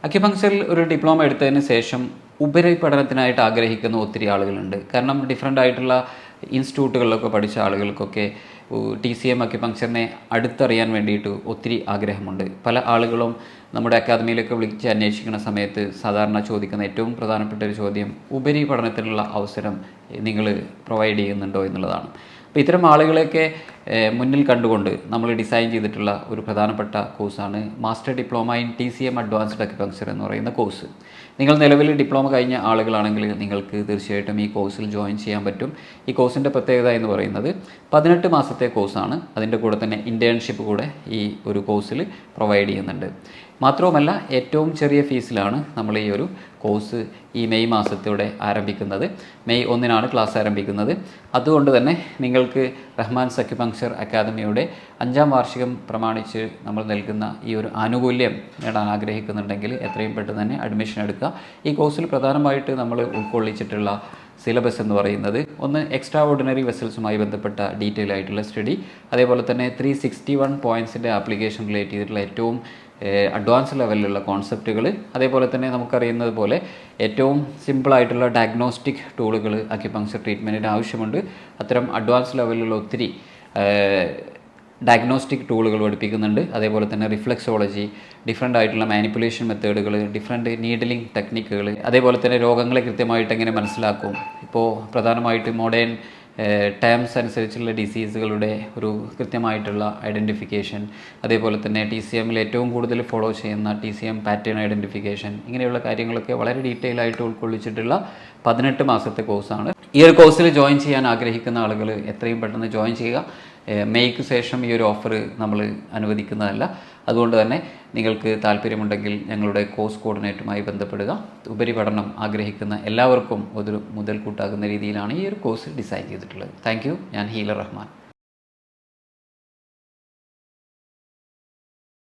അക്യുപങ്ക്ചറിൽ ഒരു ഡിപ്ലോമ എടുത്തതിന് ശേഷം ഉപരിപഠനത്തിനായിട്ട് ആഗ്രഹിക്കുന്ന ഒത്തിരി ആളുകളുണ്ട്. കാരണം ഡിഫറൻ്റ് ആയിട്ടുള്ള ഇൻസ്റ്റിറ്റ്യൂട്ടുകളിലൊക്കെ പഠിച്ച ആളുകൾക്കൊക്കെ TCM അക്യുപങ്ക്ചറിനെ അടുത്തറിയാൻ വേണ്ടിയിട്ട് ഒത്തിരി ആഗ്രഹമുണ്ട്. പല ആളുകളും നമ്മുടെ അക്കാദമിയിലൊക്കെ വിളിച്ച് അന്വേഷിക്കുന്ന സമയത്ത് സാധാരണ ചോദിക്കുന്ന ഏറ്റവും പ്രധാനപ്പെട്ട ഒരു ചോദ്യം ഉപരിപഠനത്തിനുള്ള അവസരം നിങ്ങൾ പ്രൊവൈഡ് ചെയ്യുന്നുണ്ടോ എന്നുള്ളതാണ്. അപ്പോൾ ഇത്തരം ആളുകളെയൊക്കെ മുന്നിൽ കണ്ടുകൊണ്ട് നമ്മൾ ഡിസൈൻ ചെയ്തിട്ടുള്ള ഒരു പ്രധാനപ്പെട്ട കോഴ്സാണ് master diploma in TCM advanced acupuncture എന്ന് പറയുന്ന കോഴ്സ്. നിങ്ങൾ നിലവിൽ ഡിപ്ലോമ കഴിഞ്ഞ ആളുകളാണെങ്കിൽ നിങ്ങൾക്ക് തീർച്ചയായിട്ടും ഈ കോഴ്സിൽ ജോയിൻ ചെയ്യാൻ പറ്റും. ഈ കോഴ്സിൻ്റെ പ്രത്യേകത എന്ന് പറയുന്നത് 18 മാസത്തെ കോഴ്സാണ്. അതിൻ്റെ കൂടെ തന്നെ ഇൻറ്റേൺഷിപ്പ് കൂടെ ഈ ഒരു കോഴ്സിൽ പ്രൊവൈഡ് ചെയ്യുന്നുണ്ട്. മാത്രവുമല്ല ഏറ്റവും ചെറിയ ഫീസിലാണ് നമ്മൾ ഈ ഒരു കോഴ്സ് ഈ മെയ് മാസത്തോടെ ആരംഭിക്കുന്നത്. മെയ് 1 ക്ലാസ് ആരംഭിക്കുന്നത്. അതുകൊണ്ട് തന്നെ നിങ്ങൾക്ക് റഹ്മാൻസ് അക്യുപങ്ക്ചർ അക്കാദമിയുടെ 5ാം വാർഷികം പ്രമാണിച്ച് നമ്മൾ നൽകുന്ന ഈ ഒരു ആനുകൂല്യം നേടാൻ ആഗ്രഹിക്കുന്നുണ്ടെങ്കിൽ എത്രയും പെട്ടെന്ന് തന്നെ അഡ്മിഷൻ എടുക്കുക. ഈ കോഴ്സിൽ പ്രധാനമായിട്ട് നമ്മൾ ഉൾക്കൊള്ളിച്ചിട്ടുള്ള സിലബസ് എന്ന് പറയുന്നത് ഒന്ന് എക്സ്ട്രാ ഓർഡിനറി വെസൽസുമായി ബന്ധപ്പെട്ട ഡീറ്റെയിൽ ആയിട്ടുള്ള സ്റ്റഡി, അതേപോലെ തന്നെ 361 പോയിൻറ്റ്സിൻ്റെ ആപ്ലിക്കേഷൻ റിലേറ്റ് ചെയ്തിട്ടുള്ള ഏറ്റവും അഡ്വാൻസ് ലെവലിലുള്ള കോൺസെപ്റ്റുകൾ, അതേപോലെ തന്നെ നമുക്കറിയുന്നത് പോലെ ഏറ്റവും സിമ്പിളായിട്ടുള്ള ഡയഗ്നോസ്റ്റിക് ടൂളുകൾ അക്യുപങ്ക്ചർ ട്രീറ്റ്മെൻറ്റിന് ആവശ്യമുണ്ട്. അത്തരം അഡ്വാൻസ് ലെവലിലുള്ള ഒത്തിരി ഡയഗ്നോസ്റ്റിക് ടൂളുകൾ പഠിപ്പിക്കുന്നുണ്ട്. അതേപോലെ തന്നെ റിഫ്ലെക്സോളജി, ഡിഫറെൻ്റ് ആയിട്ടുള്ള മാനിപ്പുലേഷൻ മെത്തേഡുകൾ, ഡിഫറെൻറ്റ് നീഡലിംഗ് ടെക്നിക്കുകൾ, അതേപോലെ തന്നെ രോഗങ്ങളെ കൃത്യമായിട്ട് എങ്ങനെ മനസ്സിലാക്കും. ഇപ്പോൾ പ്രധാനമായിട്ട് മോഡേൺ ടേംസ് അനുസരിച്ചുള്ള ഡിസീസുകളുടെ ഒരു കൃത്യമായിട്ടുള്ള ഐഡൻറ്റിഫിക്കേഷൻ, അതേപോലെ തന്നെ TCMൽ ഏറ്റവും കൂടുതൽ ഫോളോ ചെയ്യുന്ന TCM പാറ്റേൺ ഐഡൻറ്റിഫിക്കേഷൻ, ഇങ്ങനെയുള്ള കാര്യങ്ങളൊക്കെ വളരെ ഡീറ്റെയിൽ ആയിട്ട് ഉൾക്കൊള്ളിച്ചിട്ടുള്ള 18 മാസത്തെ കോഴ്സാണ്. ഈ ഒരു കോഴ്സിൽ ജോയിൻ ചെയ്യാൻ ആഗ്രഹിക്കുന്ന ആളുകൾ എത്രയും പെട്ടെന്ന് ജോയിൻ ചെയ്യുക. മെയ്ക്ക് ശേഷം ഈ ഒരു ഓഫർ നമ്മൾ അനുവദിക്കുന്നതല്ല. അതുകൊണ്ട് തന്നെ നിങ്ങൾക്ക് താല്പര്യമുണ്ടെങ്കിൽ ഞങ്ങളുടെ കോഴ്സ് കോർഡിനേറ്റുമായി ബന്ധപ്പെടുക. ഉപരിപഠനം ആഗ്രഹിക്കുന്ന എല്ലാവർക്കും ഒരു മുതൽക്കൂട്ടാകുന്ന രീതിയിലാണ് ഈ ഒരു കോഴ്സ് ഡിസൈൻ ചെയ്തിട്ടുള്ളത്. Thank you. ഞാൻ ഹീലർ റഹ്മാൻ.